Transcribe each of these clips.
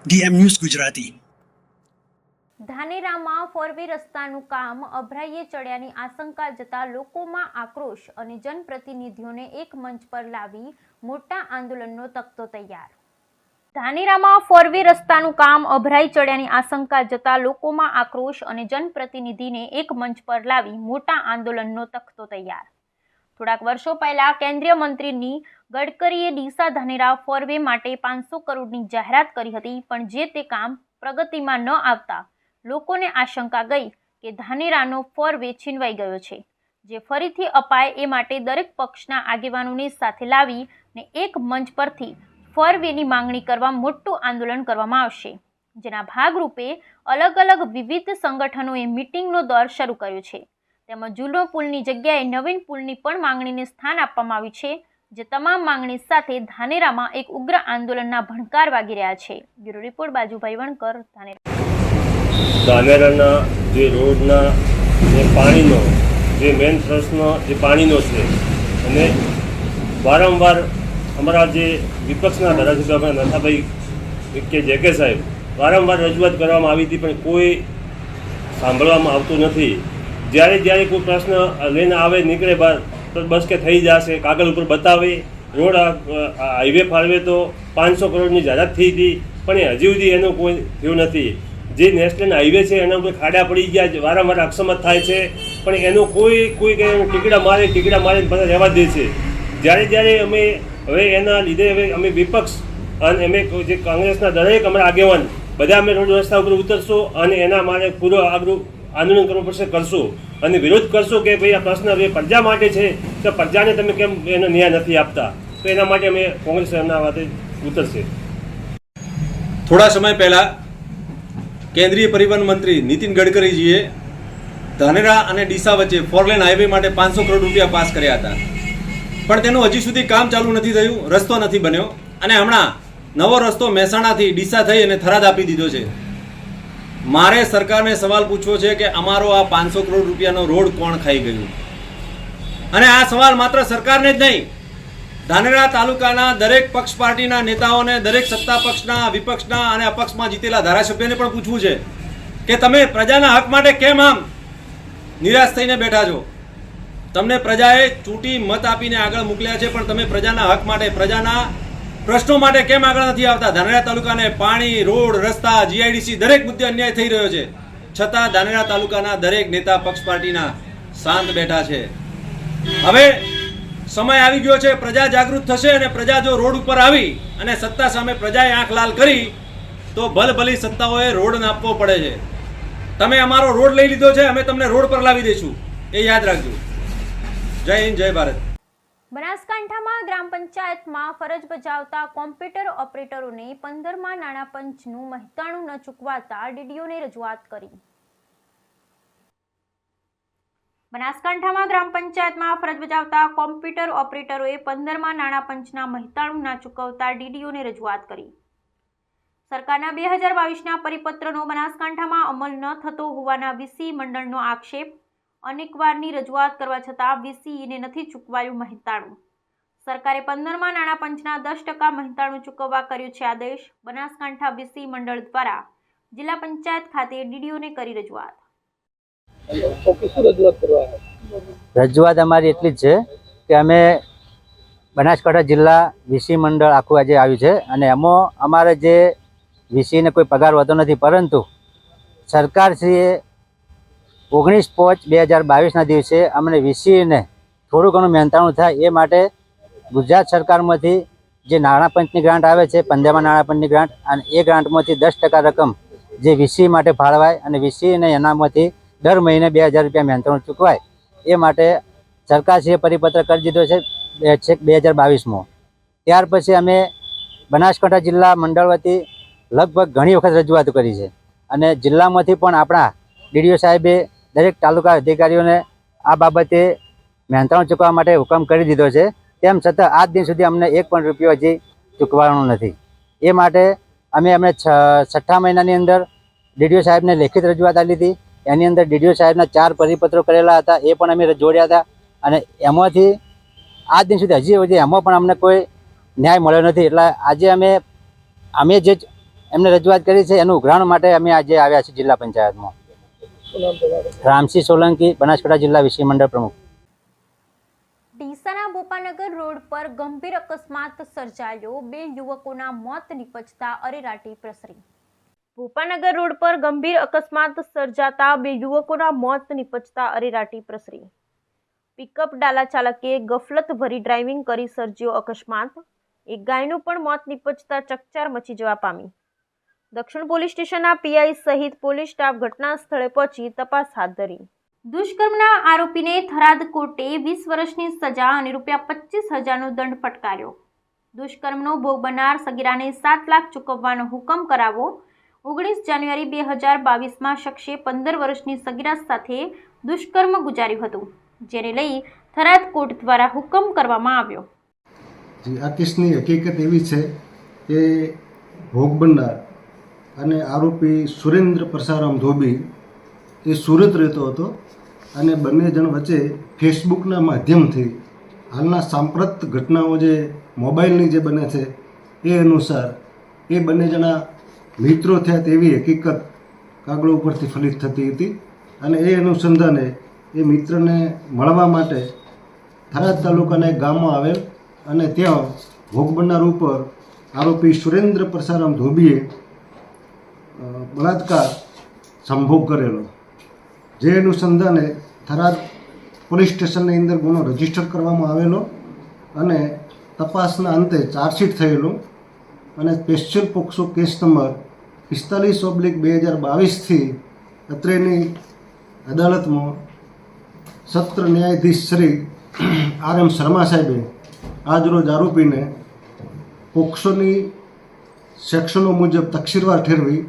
DM news Gujarati. ધાનેરામાં four way રસ્તાનું કામ અભરાઈએ ચડ્યાની આશંકા જતા લોકોમાં આક્રોશ અને જનપ્રતિનિધિઓને એક મંચ પર લાવી મોટા આંદોલનનો તખ્તો તૈયાર। ધાનેરામાં ફોરવે રસ્તાનું કામ અભરાઈ ચડ્યાની આશંકા જતા લોકોમાં આક્રોશ અને જનપ્રતિનિધિને એક મંચ પર લાવી મોટા આંદોલનનો તખ્તો તૈયાર। થોડાક વર્ષો પહેલા કેન્દ્રીય મંત્રીની ગડકરીએ ડીસા ધાનેરા ફોરવે માટે 500 કરોડની જાહેરાત કરી હતી, પણ જે તે કામ પ્રગતિમાં ન આવતા લોકોને આશંકા ગઈ કે ધાનેરાનો ફોરવે છીનવાઈ ગયો છે, જે ફરીથી અપાય એ માટે દરેક પક્ષના આગેવાનોને સાથે લાવીને એક મંચ પરથી ફોરવેની માંગણી કરવા મોટું આંદોલન કરવામાં આવશે, જેના ભાગરૂપે અલગ અલગ વિવિધ સંગઠનોએ મીટિંગનો દોર શરૂ કર્યો છે। તેમજ જૂનો પુલની જગ્યાએ નવીન પુલની પણ માંગણીને સ્થાન આપવામાં આવ્યું છે, જે તમામ માંગણી સાથે ધાનેરામાં એક ઉગ્ર આંદોલનના ભણકાર વાગી રહ્યા છે। Bureau report Bajubhai Vankar, Dhanera. ધાનેરાના જે રોડના જે પાણીનો જે મેઇન પ્રશ્ન જે પાણીનો છે, અને વારંવાર અમારા જે વિપક્ષના ધારાસભ્ય નથાભાઈ કે જેકે સાહેબ વારંવાર રજૂઆત કરવામાં આવી હતી, પણ કોઈ સાંભળવામાં આવતું નથી। જ્યારે કોઈ પ્રશ્ન લઈને આવે નીકળે બહાર તો બસ કે થઈ જશે, કાગળ ઉપર બતાવે। રોડ હાઈવે ફાળવે તો 500 કરોડની જાહેરાત થઈ હતી, પણ એ હજી સુધી એનું કોઈ થયું નથી। જે નેશનલ હાઈવે છે એના ઉપર ખાડા પડી ગયા, વારંવાર અકસ્માત થાય છે, પણ એનો કોઈ ટીકડા મારે બધા રહેવા દે છે। જ્યારે અમે હવે એના લીધે હવે અમે વિપક્ષ અને અમે જે કોંગ્રેસના દરેક અમારા આગેવાન બધા અમે રોડ રસ્તા ઉપર ઉતરશું અને એના માટે પૂરો આગળ આંદોલન કરવું પડશે, કરશું અને વિરોધ કરશું કે ભાઈ આ પ્રશ્ન હવે પ્રજા માટે છે, તો પ્રજાને તમે કેમ એનો ન્યાય નથી આપતા। તો એના માટે અમે કોંગ્રેસ એના વાતે ઉતરશે। થોડા સમય પહેલા કેન્દ્રીય પરિવહન મંત્રી નીતિન ગડકરીજીએ ધાનેરા અને ડીસા વચ્ચે 4 લેન હાઈવે માટે 500 કરોડ રૂપિયા પાસ કર્યા હતા, પણ તેનું હજી સુધી કામ ચાલુ નથી થયું, રસ્તો નથી બન્યો, અને હમણાં નવો રસ્તો મહેસાણાથી ડીસા થઈ અને થરાદ આપી દીધો છે। મારે સરકારને સવાલ પૂછવો છે કે અમારો આ 500 કરોડ રૂપિયાનો રોડ કોણ ખાઈ ગયું? અને આ સવાલ માત્ર સરકારને જ નહીં, ધાનેરા તાલુકાના દરેક પક્ષ પાર્ટીના નેતાઓને, દરેક સત્તા પક્ષના, વિપક્ષના અને અપક્ષમાં જીતેલા ધારાસભ્યને પણ પૂછવું છે કે તમે પ્રજાના હક માટે કેમ આમ નિરાશ થઈને બેઠા છો? તમને પ્રજાએ ચૂંટી મત આપીને આગળ મોકલ્યા છે, પણ તમે પ્રજાના હક માટે, પ્રજાના પ્રશ્નો માટે કેમ આગળ નથી આવતા? ધાનેરા તાલુકાને પાણી, રોડ, રસ્તા, GIDC દરેક મુદ્દે અન્યાય થઈ રહ્યો છે, છતાં ધાનેરા તાલુકાના દરેક નેતા પક્ષ પાર્ટીના શાંત બેઠા છે। હવે સમય આવી ગયો છે, પ્રજા જાગૃત થશે, અને પ્રજા જો રોડ ઉપર આવી અને સત્તા સામે પ્રજાએ આંખ લાલ કરી તો ભલભલી સત્તાઓએ રોડ નાપવો પડે છે। તમે અમારો રોડ લઈ લીધો છે, અમે તમને રોડ પર લાવી દઈશું, એ યાદ રાખજો। જય હિન્દ, જય ભારત। બનાસકાંઠામાં ગ્રામ પંચાયતમાં ફરજ બજાવતા કોમ્પ્યુટર ઓપરેટરોને 15મા નાણાં પંચનું મહેતાણું ન ચૂકવાતા ડીડીઓને રજૂઆત કરી। બનાસકાંઠામાં ગ્રામ પંચાયતમાં ફરજ બજાવતા કોમ્પ્યુટર ઓપરેટરોએ 15મા નાણાં પંચના મહેતાણું ના ચૂકવતા ડીડીઓને રજૂઆત કરી। સરકારના 2022ના પરિપત્રનો બનાસકાંઠામાં અમલ ન થતો હોવાના વીસી મંડળનો આક્ષેપ। અનેકવારની રજૂઆત કરવા છતાં વીસીઈને નથી ચૂકવાયું મહેતાણું। સરકારે 15મા નાણાં પંચના 10% મહેતાણું ચૂકવવા કર્યું છે આદેશ। બનાસકાંઠા વીસી મંડળ દ્વારા જિલ્લા પંચાયત ખાતે ડીડીઓને કરી રજૂઆત। રજૂઆત અમારી એટલી જ છે કે અમે બનાસકાંઠા જિલ્લા વીસી મંડળ આખું આજે આવ્યું છે, અને એમાં અમારે જે વીસીને કોઈ પગાર હોતો નથી, પરંતુ સરકારશ્રીએ 19/5/2022ના દિવસે અમને વીસીને થોડું ઘણું મહેનતાણું થાય એ માટે ગુજરાત સરકારમાંથી જે નાણાં પંચની ગ્રાન્ટ આવે છે, 15મા નાણાં પંચની ગ્રાન્ટ, અને એ ગ્રાન્ટમાંથી 10% રકમ જે વીસી માટે ફાળવાય અને વીસીને એનામાંથી દર મહિને 2000 રૂપિયા મહેનતાણું ચૂકવાય, એ માટે સરકારશ્રીએ પરિપત્ર કરી દીધો છે 2022માં। ત્યાર પછી અમે બનાસકાંઠા જિલ્લા મંડળ વતી લગભગ ઘણી વખત રજૂઆત કરી છે, અને જિલ્લામાંથી પણ આપણા ડીડીઓ સાહેબે દરેક તાલુકા અધિકારીઓને આ બાબતે મહેનતાણું ચૂકવવા માટે હુકમ કરી દીધો છે। તેમ છતાં આજ દિન સુધી અમને 1 પણ રૂપિયો હજી ચૂકવવાનો નથી। એ માટે અમે 6ઠ્ઠા મહિનાની અંદર ડીડીઓ સાહેબને લેખિત રજૂઆત આપી હતી। એની અંદર ડીડીઓ સાહેબના 4 પરિપત્રો કરેલા હતા, એ પણ અમે જોડ્યા હતા, અને એમાંથી આજ દિન સુધી હજી એમાં પણ અમને કોઈ ન્યાય મળ્યો નથી। એટલે આજે અમે જે એમને રજૂઆત કરી છે. એનું ઉઘરાણ માટે અમે આજે આવ્યા છીએ જિલ્લા પંચાયતમાં. રામસિંહ સોલંકી, બનાસકાંઠા જિલ્લા વિષય મંડળ પ્રમુખ. ડીસાના બોપાનગર રોડ પર ગંભીર અકસ્માત સર્જાયો, 2 યુવકોના મોત નિપજતા અરેરાટી પ્રસરી. બોપાનગર રોડ પર ગંભીર અકસ્માત સર્જાતા 2 યુવકોના મોત નિપજતા અરેરાટી પ્રસરી. પિકઅપ ડાલા ચાલકે ગફલત ભરી ડ્રાઇવિંગ કરી સર્જ્યો અકસ્માત. એક ગાયનું પણ મોત નિપજતા ચકચાર મચી જવા પામી. દક્ષિણ પોલીસ સ્ટેશનના પીઆઈ સહિત પોલીસ સ્ટાફ ઘટના સ્થળે પહોંચી તપાસ હાથ ધરી. દુષ્કર્મના આરોપીને થરાદ કોર્ટે 20 વર્ષની સજા અને ₹25,000નો દંડ ફટકાર્યો. દુષ્કર્મનો ભોગ બનનાર સગીરાને 7 લાખ ચૂકવવાનો હુકમ કરાવો. 19 જાન્યુઆરી 2022માં શખ્સે 15 વર્ષની સગીરા સાથે દુષ્કર્મ ગુજાર્યું હતું, જેને લઈ થરાદ કોર્ટ દ્વારા હુકમ કરવામાં આવ્યો. આ કેસની હકીકત એવી છે કે ભોગ બનનાર અને આરોપી સુરેન્દ્ર પરસારામ ધોબી એ સુરત રહેતો હતો અને બંને જણ વચ્ચે ફેસબુકના માધ્યમથી હાલના સાંપ્રત ઘટનાઓ જે મોબાઈલની જે બને છે એ અનુસાર એ બંને જણા મિત્રો થયા તેવી હકીકત કાગળો ઉપરથી ફલિત થતી હતી અને એ અનુસંધાને એ મિત્રને મળવા માટે થરાદ તાલુકાના એક ગામમાં આવેલ અને ત્યાં ભોગ બનનાર ઉપર આરોપી સુરેન્દ્ર પરસારામ ધોબીએ બળાત્કાર સંભોગ કરેલો, જે અનુસંધાને થરાદ પોલીસ સ્ટેશનની અંદર ગુનો રજીસ્ટર કરવામાં આવેલો અને તપાસના અંતે ચાર્જશીટ થયેલો અને સ્પેશિયલ પોક્સો કેસ નંબર 45/2022થી અત્રેની અદાલતમાં સત્ર ન્યાયાધીશ શ્રી RM શર્મા સાહેબે આજરોજ આરોપીને પોક્સોની સેક્શનો મુજબ તકસીરવાર ઠેરવી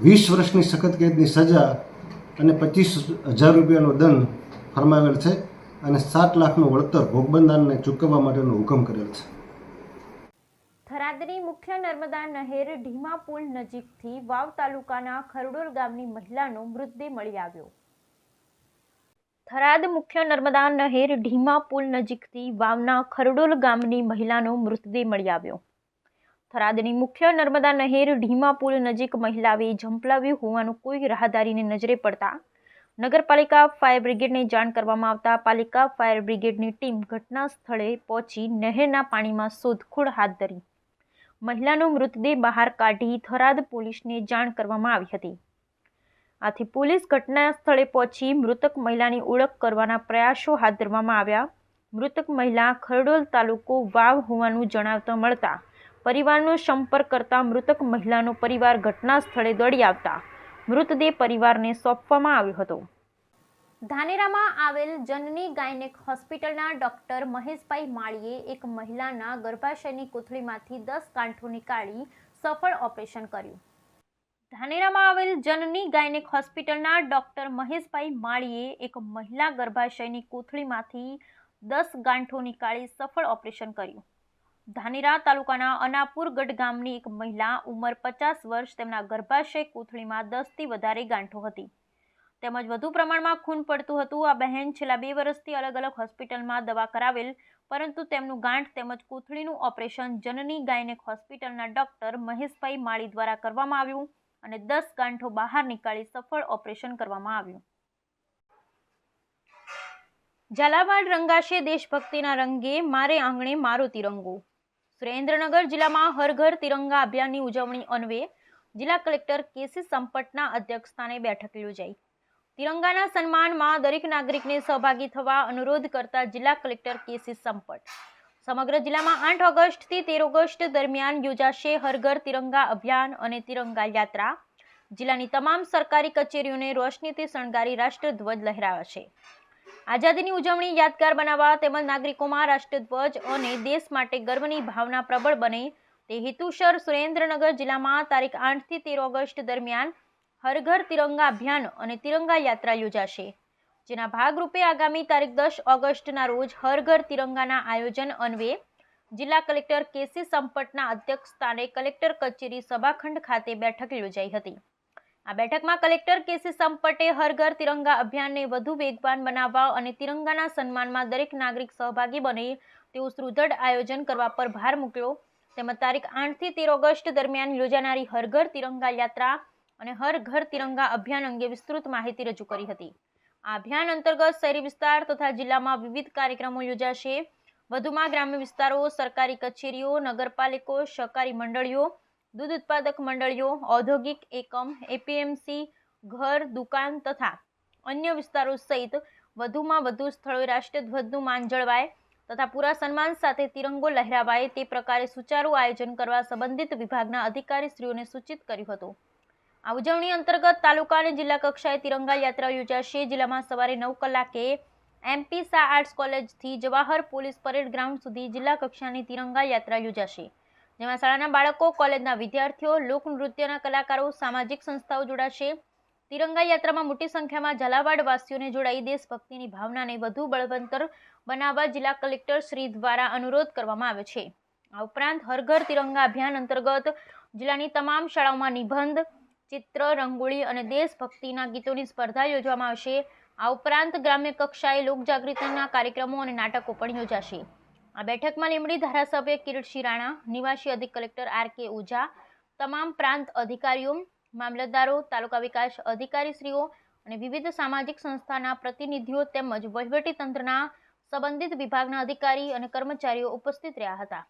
20 વર્ષની સખત કેદની સજા અને ₹25,000નો દંડ ફરમાવેલ છે અને 7 લાખનું વળતર ભોગ બનનારને ચૂકવવા માટેનો હુકમ કરેલ છે. થરાદની મુખ્ય નર્મદા નહેર ઢીમા પુલ નજીકથી વાવ તાલુકાના ખરડોલ ગામની મહિલાનો મૃતદેહ મળી આવ્યો. થરાદ મુખ્ય નર્મદા નહેર ઢીમા પુલ નજીકથી વાવના ખરડોલ ગામની મહિલાનો મૃતદેહ મળી આવ્યો. થરાદની મુખ્ય નર્મદા નહેર ઢીમા પુલ નજીક મહિલાએ ઝંપલાવ્યું હોવાનું કોઈ રાહદારીને નજરે પડતા નગરપાલિકા ફાયર બ્રિગેડને જાણ કરવામાં આવતા પાલિકા ફાયર બ્રિગેડની ટીમ ઘટના સ્થળે પહોંચી નહેરના પાણીમાં શોધખોળ હાથ ધરી મહિલાનો મૃતદેહ બહાર કાઢી થરાદ પોલીસને જાણ કરવામાં આવી હતી. આથી પોલીસ ઘટના સ્થળે પહોંચી મૃતક મહિલાની ઓળખ કરવાના પ્રયાસો હાથ ધરવામાં આવ્યા. મૃતક મહિલા ખરડોલ તાલુકો વાવ હોવાનું જણાવતા મળતા પરિવારનો સંપર્ક કરતા મૃતક મહિલાનો પરિવાર ઘટના સ્થળે દોડી આવતા મૃતદેહ પરિવારને સોંપવામાં આવ્યો હતો. ધાનેરામાં આવેલ જનની ગાયનેક હોસ્પિટલના ડોક્ટર મહેશભાઈ માળીએ એક મહિલાના ગર્ભાશયની કોથળીમાંથી 10 ગાંઠો નીકાળી સફળ ઓપરેશન કર્યું. ધાનેરામાં આવેલ જનની ગાયનેક હોસ્પિટલના ડોક્ટર મહેશભાઈ માળીએ એક મહિલા ગર્ભાશયની કોથળીમાંથી 10 ગાંઠો નીકાળી સફળ ઓપરેશન કર્યું. ધાનેરા તાલુકાના અનાપુરગઢ ગામની એક મહિલા ઉંમર 50 વર્ષ, તેમના ગર્ભાશય કોથળીમાં 10થી વધારે ગાંઠો હતી તેમજ વધુ પ્રમાણમાં ખૂન પડતું હતું. આ બહેન છેલ્લા 2 વર્ષથી અલગ અલગ હોસ્પિટલમાં દવા કરાવેલ, પરંતુ તેમનું ગાંઠ તેમજ કોથળીનું ઓપરેશન જનની ગાયનેક હોસ્પિટલના ડોક્ટર મહેશભાઈ માળી દ્વારા કરવામાં આવ્યું અને 10 ગાંઠો બહાર નીકાળી સફળ ઓપરેશન કરવામાં આવ્યું. ઝાલાવાડ રંગાશે દેશભક્તિના રંગે, મારે આંગણે મારો તિરંગો. સુરેન્દ્રનગર જિલ્લામાં હર ઘર તિરંગા અભિયાનની ઉજવણી અન્વયે જિલ્લા કલેક્ટર કેસી સંપટના અધ્યક્ષસ્થાને બેઠક યોજાઈ. તિરંગાના સન્માનમાં દરેક નાગરિકને સહભાગી થવા અનુરોધ કરતા જિલ્લા કલેક્ટર કેસી સંપટ સમગ્ર જિલ્લામાં 8 ઓગસ્ટથી 13 ઓગસ્ટ દરમિયાન યોજાશે હર ઘર તિરંગા અભિયાન અને તિરંગા યાત્રા. જિલ્લાની તમામ સરકારી કચેરીઓને રોશનીથી શણગારી રાષ્ટ્રધ્વજ લહેરાવાશે. આઝાદીની ઉજવણી યાદગાર બનાવવા તેમજ નાગરિકોમાં રાષ્ટ્રધ્વજ અને દેશ માટે ગર્વની ભાવના પ્રબળ બને તે હેતુસર સુરેન્દ્રનગર જિલ્લામાં તારીખ 8 થી 13 ઓગસ્ટ દરમિયાન હર ઘર તિરંગા અભિયાન અને તિરંગા યાત્રા યોજાશે, જેના ભાગરૂપે આગામી તારીખ 10 ઓગસ્ટના રોજ હર ઘર તિરંગાના આયોજન અન્વયે જિલ્લા કલેક્ટર કેસી સંપટના અધ્યક્ષસ્થાને કલેક્ટર કચેરી સભાખંડ ખાતે બેઠક યોજાઈ હતી. આ બેઠકમાં કલેક્ટર કેસી સંપટે હર ઘર તિરંગા અભિયાનને વધુ વેગવાન બનાવવા અને તિરંગાના સન્માનમાં દરેક નાગરિક સહભાગી બને તેવું સુદૃઢ આયોજન કરવા પર ભાર મૂક્યો. તેમજ તારીખ 8 થી 13 ઓગસ્ટ દરમિયાન યોજાનારી હર ઘર તિરંગા યાત્રા અને હર ઘર તિરંગા અભિયાન અંગે વિસ્તૃત માહિતી રજૂ કરી હતી. આ અભિયાન અંતર્ગત શહેરી વિસ્તાર તથા જિલ્લામાં વિવિધ કાર્યક્રમો યોજાશે. વધુમાં ગ્રામ્ય વિસ્તારો, સરકારી કચેરીઓ, નગરપાલિકો, સહકારી મંડળીઓ, દૂધ ઉત્પાદક મંડળીઓ, ઔદ્યોગિક એકમ, એપીએમસી, ઘર, દુકાન તથા અન્ય વિસ્તારો સહિત વધુમાં વધુ સ્થળોએ રાષ્ટ્રધ્વજનું માન જળવાય તથા પૂરા સન્માન સાથે તિરંગો લહેરાવાય તે પ્રકારે સુચારું આયોજન કરવા સંબંધિત વિભાગના અધિકારીશ્રીઓને સૂચિત કર્યું હતું. આ ઉજવણી અંતર્ગત તાલુકા અને જિલ્લા કક્ષાએ તિરંગા યાત્રા યોજાશે. જિલ્લામાં સવારે 9 કલાકે MP શાહ આર્ટ્સ કોલેજથી જવાહર પોલીસ પરેડ ગ્રાઉન્ડ સુધી જિલ્લા કક્ષાની તિરંગા યાત્રા યોજાશે, જેમાં શાળાના બાળકો, કોલેજના વિદ્યાર્થીઓ, લોકનૃત્યના કલાકારો, સામાજિક સંસ્થાઓ જોડાશે. તિરંગા યાત્રામાં મોટી સંખ્યામાં ઝાલાવાડ વાસીઓને જોડાઈ દેશભક્તિની ભાવનાને વધુ બળવંતર બનાવવા જિલ્લા કલેક્ટર શ્રી દ્વારા અનુરોધ કરવામાં આવ્યો છે. આ ઉપરાંત હર ઘર તિરંગા અભિયાન અંતર્ગત જિલ્લાની તમામ શાળાઓમાં નિબંધ, ચિત્ર, રંગોળી અને દેશભક્તિના ગીતોની સ્પર્ધા યોજવામાં આવશે. આ ઉપરાંત ગ્રામ્ય કક્ષાએ લોકજાગૃતિના કાર્યક્રમો અને નાટકો પણ યોજાશે. આ બેઠકમાં લીંબડી ધારાસભ્ય કિરીટસિંહ રાણા, નિવાસી અધિક કલેક્ટર RK ઓઝા, તમામ પ્રાંત અધિકારીઓ, મામલતદારો, તાલુકા વિકાસ અધિકારીશ્રીઓ અને વિવિધ સામાજિક સંસ્થાના પ્રતિનિધિઓ તેમજ વહીવટી તંત્રના સંબંધિત વિભાગના અધિકારી અને કર્મચારીઓ ઉપસ્થિત રહ્યા હતા.